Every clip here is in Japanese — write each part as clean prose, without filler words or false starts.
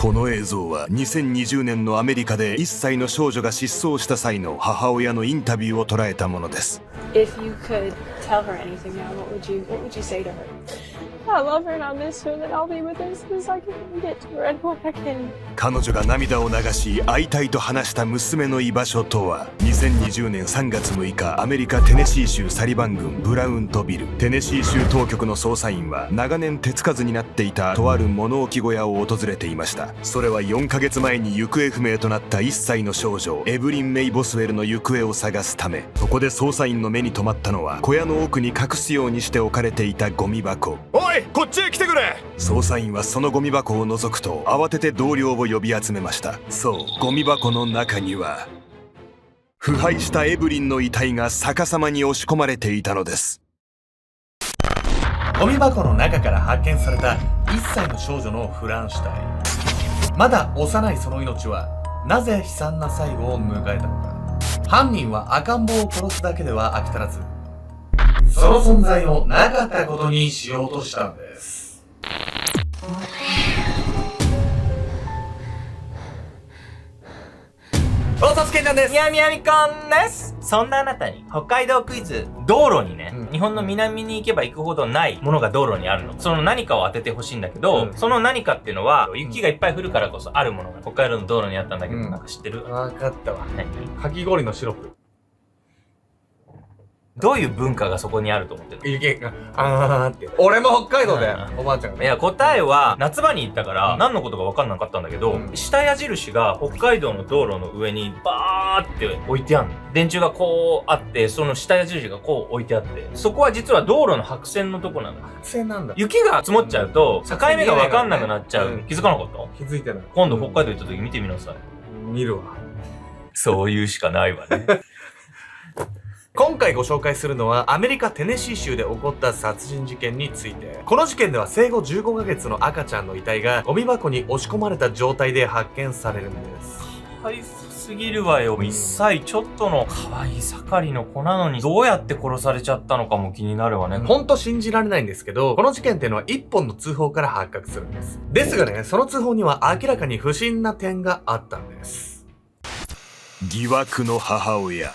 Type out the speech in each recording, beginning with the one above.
この映像は2020年のアメリカで1歳の少女が失踪した際の母親のインタビューを捉えたものです。If you could tell her anything now, what would you say to her? I love her and I miss her, that I'll be with her as soon as I can get to her and what I can. 彼女が涙を流し会いたいと話した娘の居場所とは、2020年3月6日アメリカテネシー州サリバン郡ブラウントビル。テネシー州当局の捜査員は長年手つかずになっていたとある物置小屋を訪れていました。それは4ヶ月前に行方不明となった1歳の少女エブリン・メイ・ボスウェルの行方を探すため、そこで捜査員の目に留まったのは小屋の奥に隠すようにして置かれていたゴミ箱。おい、こっちへ来てくれ。捜査員はそのゴミ箱を覗くと慌てて同僚を呼び集めました。そう、ゴミ箱の中には腐敗したエブリンの遺体が逆さまに押し込まれていたのです。ゴミ箱の中から発見された1歳の少女のフラン死体。まだ幼いその命はなぜ悲惨な最後を迎えたのか。犯人は赤ん坊を殺すだけでは飽き足らず、その存在をなかったことにしようとしたんです。盗撮けんちゃんです。みやみやみこんです。そんなあなたに北海道クイズ。道路にね、日本の南に行けば行くほどないものが道路にあるの。その何かを当ててほしいんだけど、その何かっていうのは、雪がいっぱい降るからこそあるものが北海道の道路にあったんだけど、なんか知ってる？わかったわ。何？かき氷のシロップ。どういう文化がそこにあると思ってる？雪が、って。俺も北海道で、おばあちゃんが。いや、答えは、夏場に行ったから、何のことか分かんなかったんだけど、下矢印が北海道の道路の上にバーって置いてあるの。電柱がこうあって、その下矢印がこう置いてあって、そこは実は道路の白線のとこなんだ。白線なんだ。雪が積もっちゃうと、境目が分かんなくなっちゃう。気づかなかった？気づいてない。今度北海道行った時見てみなさい。見るわ。そういうしかないわね。今回ご紹介するのはアメリカテネシー州で起こった殺人事件について。この事件では生後15ヶ月の赤ちゃんの遺体がゴミ箱に押し込まれた状態で発見されるんです。かわいすぎるわよ。1歳ちょっとの可愛い盛りの子なのにどうやって殺されちゃったのかも気になるわね。ほんと信じられないんですけど、この事件っていうのは1本の通報から発覚するんです。ですがね、その通報には明らかに不審な点があったんです。疑惑の母親。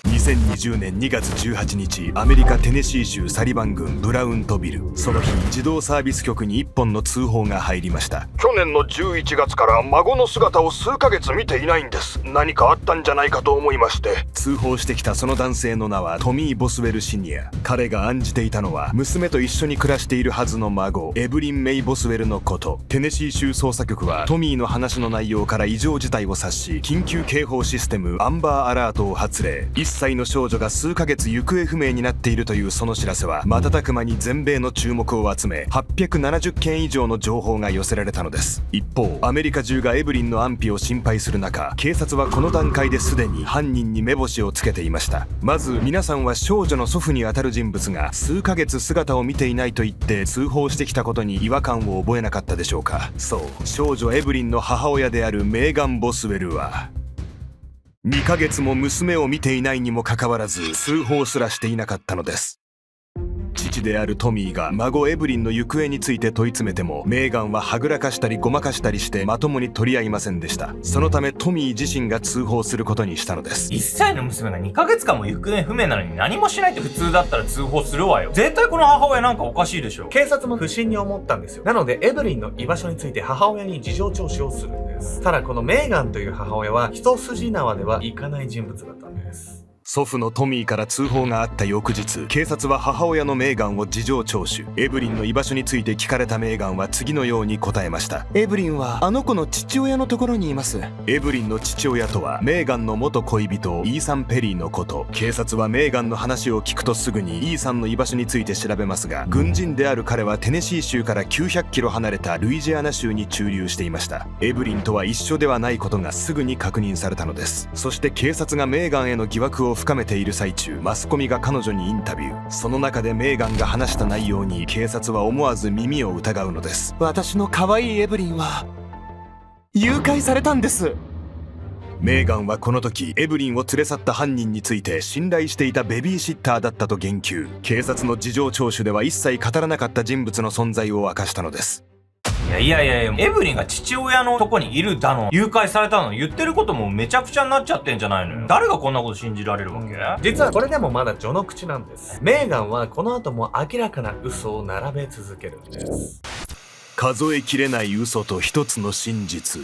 2020年2月18日、アメリカテネシー州サリバン郡ブラウントビル。その日、児童サービス局に1本の通報が入りました。去年の11月から孫の姿を数ヶ月見ていないんです。何かあったんじゃないかと思いまして。通報してきたその男性の名はトミー・ボスウェルシニア。彼が案じていたのは、娘と一緒に暮らしているはずの孫エブリン・メイ・ボスウェルのこと。テネシー州捜査局はトミーの話の内容から異常事態を察し、緊急警報システムアンバーアラートを発令。1歳の少女が数ヶ月行方不明になっているというその知らせは瞬く間に全米の注目を集め、870件以上の情報が寄せられたのです。一方、アメリカ中がエブリンの安否を心配する中、警察はこの段階ですでに犯人に目星をつけていました。まず皆さんは少女の祖父にあたる人物が数ヶ月姿を見ていないと言って通報してきたことに違和感を覚えなかったでしょうか。そう、少女エブリンの母親であるメーガン・ボスウェルは2ヶ月も娘を見ていないにもかかわらず通報すらしていなかったのです。父であるトミーが孫エブリンの行方について問い詰めても、メーガンははぐらかしたりごまかしたりしてまともに取り合いませんでした。そのためトミー自身が通報することにしたのです。1歳の娘が2ヶ月間も行方不明なのに何もしないって普通だったら通報するわよ。絶対この母親なんかおかしいでしょ。警察も不審に思ったんですよ。なのでエブリンの居場所について母親に事情聴取をするんです。ただこのメーガンという母親は一筋縄ではいかない人物だったんです。祖父のトミーから通報があった翌日、警察は母親のメーガンを事情聴取。エブリンの居場所について聞かれたメーガンは次のように答えました。エブリンはあの子の父親のところにいます。エブリンの父親とはメーガンの元恋人イーサン・ペリーのこと。警察はメーガンの話を聞くとすぐにイーサンの居場所について調べますが、軍人である彼はテネシー州から900キロ離れたルイジアナ州に駐留していました。エブリンとは一緒ではないことがすぐに確認されたのです。そして警察がメーガンへの疑惑を深めている最中、マスコミが彼女にインタビュー。その中でメーガンが話した内容に警察は思わず耳を疑うのです。私の可愛いエブリンは誘拐されたんです。メーガンはこの時エブリンを連れ去った犯人について信頼していたベビーシッターだったと言及。警察の事情聴取では一切語らなかった人物の存在を明かしたのです。いや、エブリンが父親のとこにいるだの、誘拐されたの言ってることもめちゃくちゃになっちゃってんじゃないのよ。誰がこんなこと信じられるわけ？実はこれでもまだ序の口なんです。メーガンはこの後も明らかな嘘を並べ続けるんです。数えきれない嘘と一つの真実。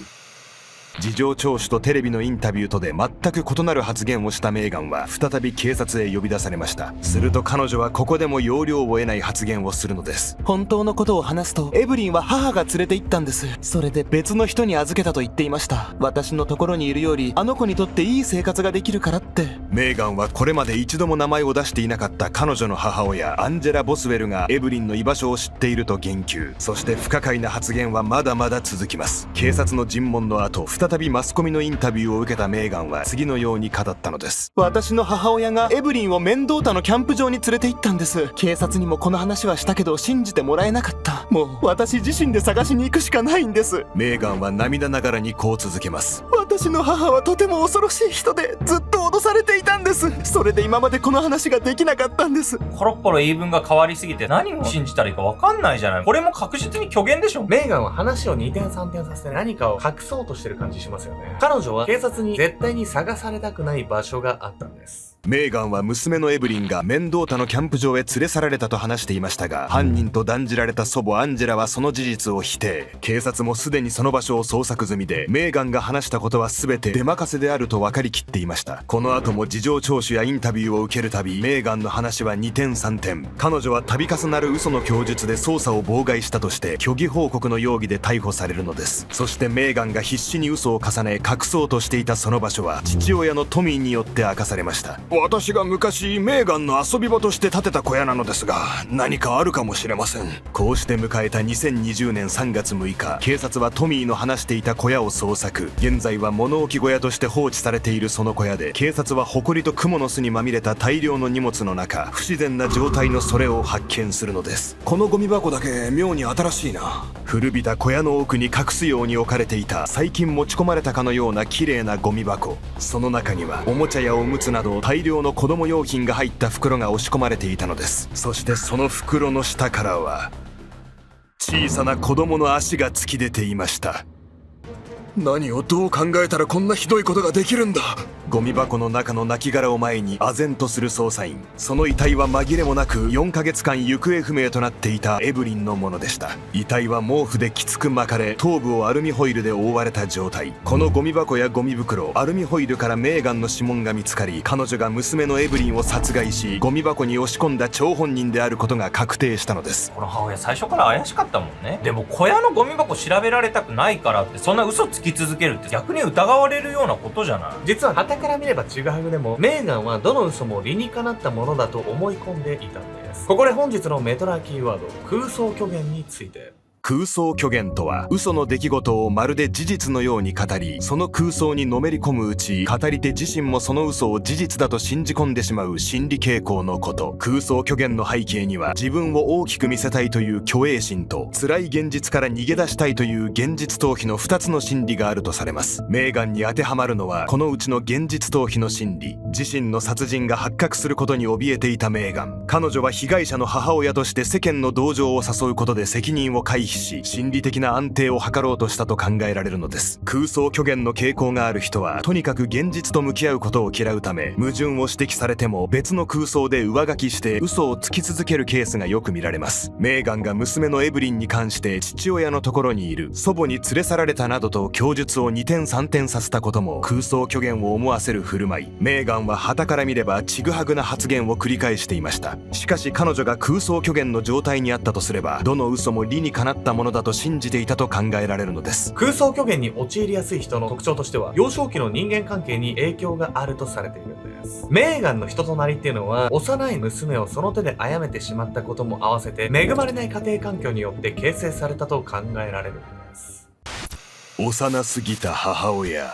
事情聴取とテレビのインタビューとで全く異なる発言をしたメーガンは再び警察へ呼び出されました。すると彼女はここでも要領を得ない発言をするのです。本当のことを話すと、エブリンは母が連れて行ったんです。それで別の人に預けたと言っていました。私のところにいるよりあの子にとっていい生活ができるからって。メーガンはこれまで一度も名前を出していなかった彼女の母親アンジェラ・ボスウェルがエブリンの居場所を知っていると言及。そして不可解な発言はまだまだ続きます。警察の尋問の後、再びマスコミのインタビューを受けたメーガンは次のように語ったのです。私の母親がエブリンをメンドータのキャンプ場に連れて行ったんです。警察にもこの話はしたけど信じてもらえなかった。もう私自身で探しに行くしかないんです。メーガンは涙ながらにこう続けます。私の母はとても恐ろしい人で、ずっと脅されていたんです。それで今までこの話ができなかったんです。コロッコロ言い分が変わりすぎて何を信じたらいいか分かんないじゃない。これも確実に虚言でしょ。メーガンは話を二転三転させて何かを隠そうとしてる感じしますよね。彼女は警察に絶対に探されたくない場所があったんです。メーガンは娘のエブリンがメンドータのキャンプ場へ連れ去られたと話していましたが、犯人と断じられた祖母アンジェラはその事実を否定。警察もすでにその場所を捜索済みで、メーガンが話したことは全て出任せであると分かりきっていました。この後も事情聴取やインタビューを受けるたび、メーガンの話は二転三転。彼女は度重なる嘘の供述で捜査を妨害したとして虚偽報告の容疑で逮捕されるのです。そしてメーガンが必死に嘘を重ね隠そうとしていたその場所は父親のトミーによって明かされました。私が昔メーガンの遊び場として建てた小屋なのですが、何かあるかもしれません。こうして迎えた2020年3月6日、警察はトミーの話していた小屋を捜索。現在は物置小屋として放置されているその小屋で、警察は埃と蜘蛛の巣にまみれた大量の荷物の中、不自然な状態のそれを発見するのです。このゴミ箱だけ妙に新しいな。古びた小屋の奥に隠すように置かれていた最近持ち込まれたかのような綺麗なゴミ箱。その中にはおもちゃやおむつなど大量の子供用品が入った袋が押し込まれていたのです。そしてその袋の下からは小さな子供の足が突き出ていました。何をどう考えたらこんなひどいことができるんだ。ゴミ箱の中の亡骸を前に唖然とする捜査員。その遺体は紛れもなく4ヶ月間行方不明となっていたエブリンのものでした。遺体は毛布できつく巻かれ、頭部をアルミホイルで覆われた状態。このゴミ箱やゴミ袋、アルミホイルからメーガンの指紋が見つかり、彼女が娘のエブリンを殺害しゴミ箱に押し込んだ張本人であることが確定したのです。この母親最初から怪しかったもんね。でも小屋のゴミ箱調べられたくないからってそんな嘘つき続けるって逆に疑われるようなことじゃない。実は傍から見ればちぐはぐでも、メーガンはどの嘘も理にかなったものだと思い込んでいたんです。ここで本日のメトラキーワード、空想虚言について。空想虚言とは、嘘の出来事をまるで事実のように語り、その空想にのめり込むうち、語り手自身もその嘘を事実だと信じ込んでしまう心理傾向のこと。空想虚言の背景には、自分を大きく見せたいという虚栄心と、辛い現実から逃げ出したいという現実逃避の2つの心理があるとされます。メーガンに当てはまるのは、このうちの現実逃避の心理。自身の殺人が発覚することに怯えていたメーガン。彼女は被害者の母親として世間の同情を誘うことで責任を回避し、心理的な安定を図ろうとしたと考えられるのです。空想虚言の傾向がある人は、とにかく現実と向き合うことを嫌うため、矛盾を指摘されても別の空想で上書きして嘘をつき続けるケースがよく見られます。メーガンが娘のエブリンに関して父親のところにいる、祖母に連れ去られたなどと供述を二転三転させたことも空想虚言を思わせる振る舞い。メーガンは傍から見ればちぐはぐな発言を繰り返していました。しかし彼女が空想虚言の状態にあったとすれば、どの嘘も理にかなったものだと信じていたと考えられるのです。空想虚言に陥りやすい人の特徴としては、幼少期の人間関係に影響があるとされているんです。メーガンの人となりっていうのは、幼い娘をその手で殺めてしまったことも合わせて、恵まれない家庭環境によって形成されたと考えられるんです。幼すぎた母親。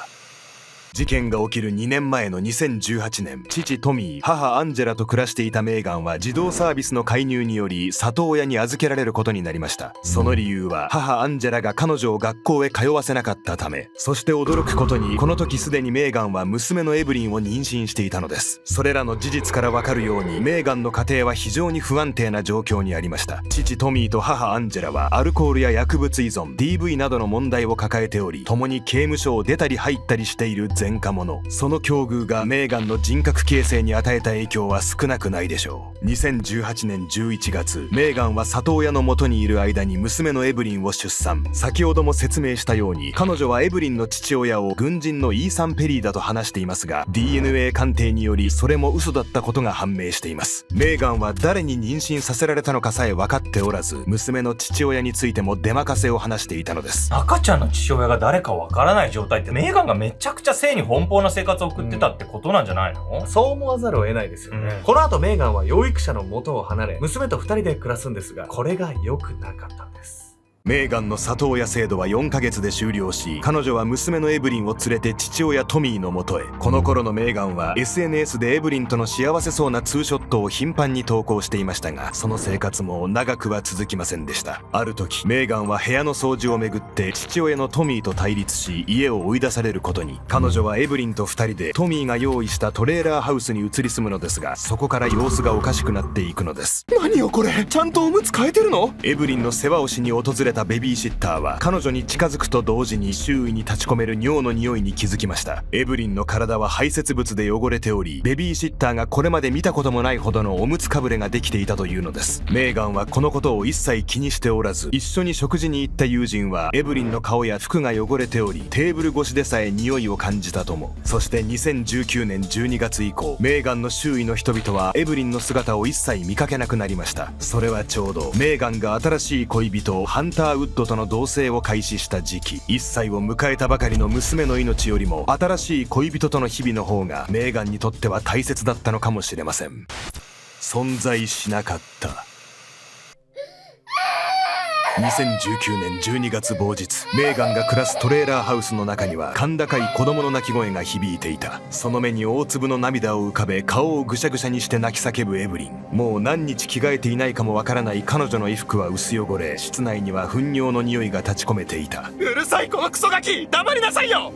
事件が起きる2年前の2018年、父トミー、母アンジェラと暮らしていたメーガンは児童サービスの介入により里親に預けられることになりました。その理由は母アンジェラが彼女を学校へ通わせなかったため。そして驚くことに、この時すでにメーガンは娘のエブリンを妊娠していたのです。それらの事実からわかるように、メーガンの家庭は非常に不安定な状況にありました。父トミーと母アンジェラはアルコールや薬物依存、DV などの問題を抱えており、共に刑務所を出たり入ったりしている前科者。その境遇がメーガンの人格形成に与えた影響は少なくないでしょう。2018年11月、メーガンは里親の元にいる間に娘のエブリンを出産。先ほども説明したように、彼女はエブリンの父親を軍人のイーサン・ペリーだと話していますが、 DNA 鑑定によりそれも嘘だったことが判明しています。メーガンは誰に妊娠させられたのかさえ分かっておらず、娘の父親についても出任せを話していたのです。赤ちゃんの父親が誰かわからない状態って、メーガンがめちゃくちゃ性に奔放な生活を送ってたってことなんじゃないの？そう思わざるを得ないですよね。この後メーガンは養育者の元を離れ、娘と2人で暮らすんですが、これが良くなかったんです。メーガンの里親制度は4ヶ月で終了し、彼女は娘のエブリンを連れて父親トミーの元へ。この頃のメーガンは SNS でエブリンとの幸せそうなツーショットを頻繁に投稿していましたが、その生活も長くは続きませんでした。ある時、メーガンは部屋の掃除をめぐって父親のトミーと対立し、家を追い出されることに。彼女はエブリンと2人でトミーが用意したトレーラーハウスに移り住むのですが、そこから様子がおかしくなっていくのです。何よこれ、ちゃんとおむつ替えてるの？エブリンの世話をしに訪れたベビーシッターは彼女に近づくと同時に周囲に立ち込める尿の匂いに気づきました。エブリンの体は排泄物で汚れており、ベビーシッターがこれまで見たこともないほどのおむつかぶれができていたというのです。メーガンはこのことを一切気にしておらず、一緒に食事に行った友人はエブリンの顔や服が汚れており、テーブル越しでさえ匂いを感じたとも。そして2019年12月以降、メーガンの周囲の人々はエブリンの姿を一切見かけなくなりました。それはちょうどメーガンが新しい恋人ハンターウッドとの同棲を開始した時期。1歳を迎えたばかりの娘の命よりも新しい恋人との日々の方がメーガンにとっては大切だったのかもしれません。存在しなかった。2019年12月某日、メーガンが暮らすトレーラーハウスの中には甲高い子供の泣き声が響いていた。その目に大粒の涙を浮かべ、顔をぐしゃぐしゃにして泣き叫ぶエブリン。もう何日着替えていないかもわからない彼女の衣服は薄汚れ、室内には糞尿の匂いが立ち込めていた。うるさいこのクソガキ、黙りなさいよ。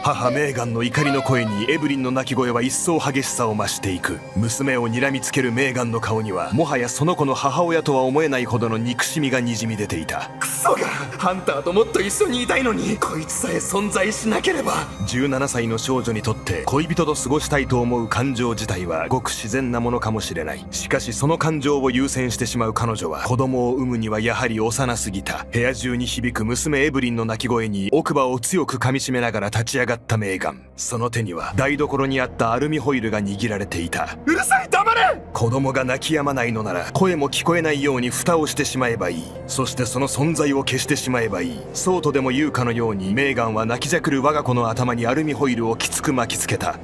母メーガンの怒りの声にエブリンの泣き声は一層激しさを増していく。娘を睨みつけるメーガンの顔にはもはやその子の母親とは思えないほどの憎しみがにじみ出ていた。クソが、ハンターともっと一緒にいたいのに、こいつさえ存在しなければ。17歳の少女にとって恋人と過ごしたいと思う感情自体はごく自然なものかもしれない。しかしその感情を優先してしまう彼女は子供を産むにはやはり幼すぎた。部屋中に響く娘エブリンの泣き声に奥歯を強く噛みしめながら立ち上がったメーガン。その手には台所にあったアルミホイルが握られていた。うるさい、黙れ。子供が泣き止まないのなら声も聞こえないように蓋をしてしまえばいい。そしてその存在を消してしまえばいい。そうとでも言うかのようにメーガンは泣きじゃくる我が子の頭にアルミホイルをきつく巻きつけた。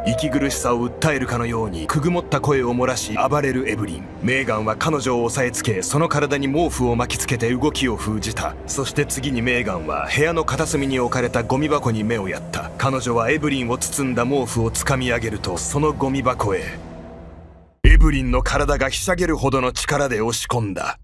息苦しさを訴えるかのようにくぐもった声を漏らし暴れるエブリン。メーガンは彼女を押さえつけ、その体に毛布を巻きつけて動きを封じた。そして次にメーガンは部屋の片隅に置かれたゴミ箱に目をやった。彼女はエブリンを包んだ毛布をつかみ上げると、そのゴミ箱へエブリンの体がひしゃげるほどの力で押し込んだ。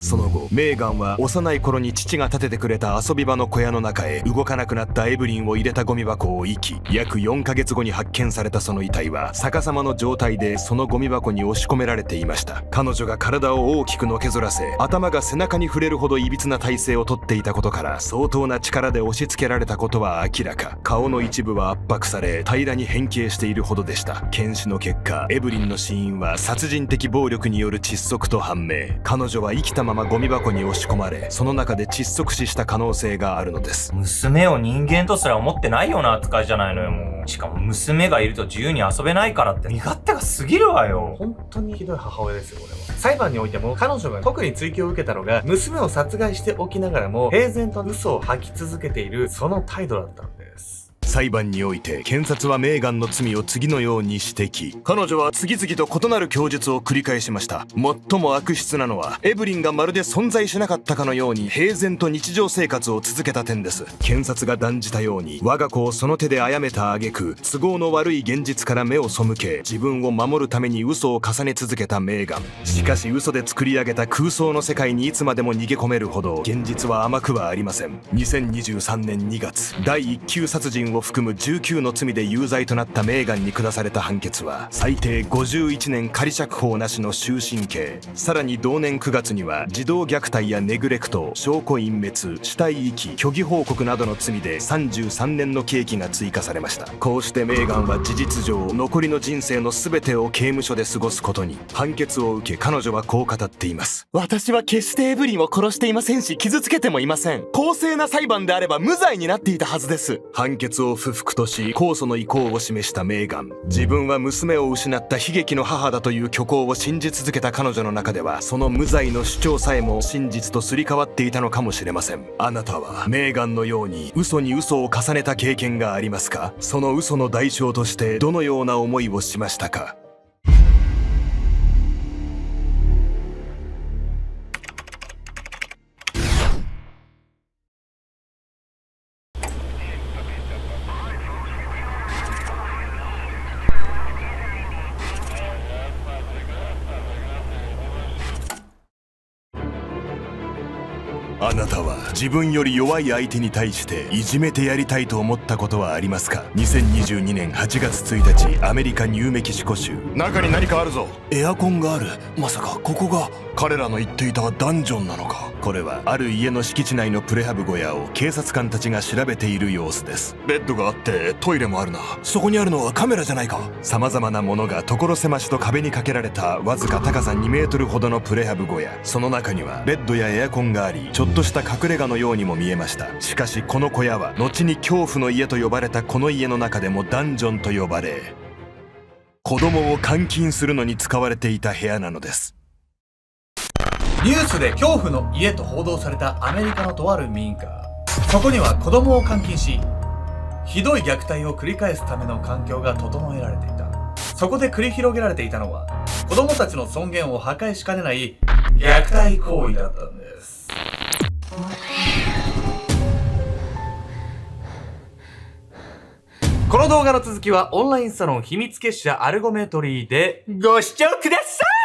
その後、メーガンは幼い頃に父が建ててくれた遊び場の小屋の中へ動かなくなったエブリンを入れたゴミ箱を遺棄。約4ヶ月後に発見されたその遺体は逆さまの状態でそのゴミ箱に押し込められていました。彼女が体を大きくのけぞらせ、頭が背中に触れるほどいびつな体勢をとっていたことから相当な力で押し付けられたことは明らか。顔の一部は圧迫され平らに変形しているほどでした。検視の結果、エブリンの死因は殺人的暴力による窒息と判明。彼女は生きたままゴミ箱に押し込まれ、その中で窒息死した可能性があるのです。娘を人間とすら思ってないような扱いじゃないのよ、もう。しかも娘がいると自由に遊べないからって身勝手が過ぎるわよ。本当にひどい母親ですよ、これは。裁判においても彼女が特に追及を受けたのが、娘を殺害しておきながらも平然と嘘を吐き続けているその態度だったんです。裁判において検察はメーガンの罪を次のように指摘。彼女は次々と異なる供述を繰り返しました。最も悪質なのはエブリンがまるで存在しなかったかのように平然と日常生活を続けた点です。検察が断じたように我が子をその手で殺めた挙句、都合の悪い現実から目を背け自分を守るために嘘を重ね続けたメーガン。しかし嘘で作り上げた空想の世界にいつまでも逃げ込めるほど現実は甘くはありません。2023年2月、第1級殺人を含む19の罪で有罪となったメーガンに下された判決は最低51年仮釈放なしの終身刑。さらに同年9月には児童虐待やネグレクト、証拠隠滅、死体遺棄、虚偽報告などの罪で33年の刑期が追加されました。こうしてメーガンは事実上残りの人生の全てを刑務所で過ごすことに。判決を受け彼女はこう語っています。私は決してエブリンを殺していませんし、傷つけてもいません。公正な裁判であれば無罪になっていたはずです。判決を不服とし控訴の意向を示したメーガン。自分は娘を失った悲劇の母だという虚構を信じ続けた彼女の中では、その無罪の主張さえも真実とすり替わっていたのかもしれません。あなたはメーガンのように嘘に嘘を重ねた経験がありますか？その嘘の代償としてどのような思いをしましたか？あなたは自分より弱い相手に対していじめてやりたいと思ったことはありますか？2022年8月1日、アメリカニューメキシコ州。中に何かあるぞ。エアコンがある。まさかここが彼らの言っていたダンジョンなのか？これはある家の敷地内のプレハブ小屋を警察官たちが調べている様子です。ベッドがあってトイレもあるな。そこにあるのはカメラじゃないか。様々なものが所狭しと壁にかけられたわずか高さ2メートルほどのプレハブ小屋。その中にはベッドやエアコンがあり、ちょっとした隠れ家のようにも見えました。しかしこの小屋は後に恐怖の家と呼ばれたこの家の中でもダンジョンと呼ばれ、子供を監禁するのに使われていた部屋なのです。ニュースで恐怖の家と報道されたアメリカのとある民家。そこには子供を監禁し、ひどい虐待を繰り返すための環境が整えられていた。そこで繰り広げられていたのは、子供たちの尊厳を破壊しかねない虐待行為だったんです。この動画の続きはオンラインサロン秘密結社アルゴメトリーでご視聴ください。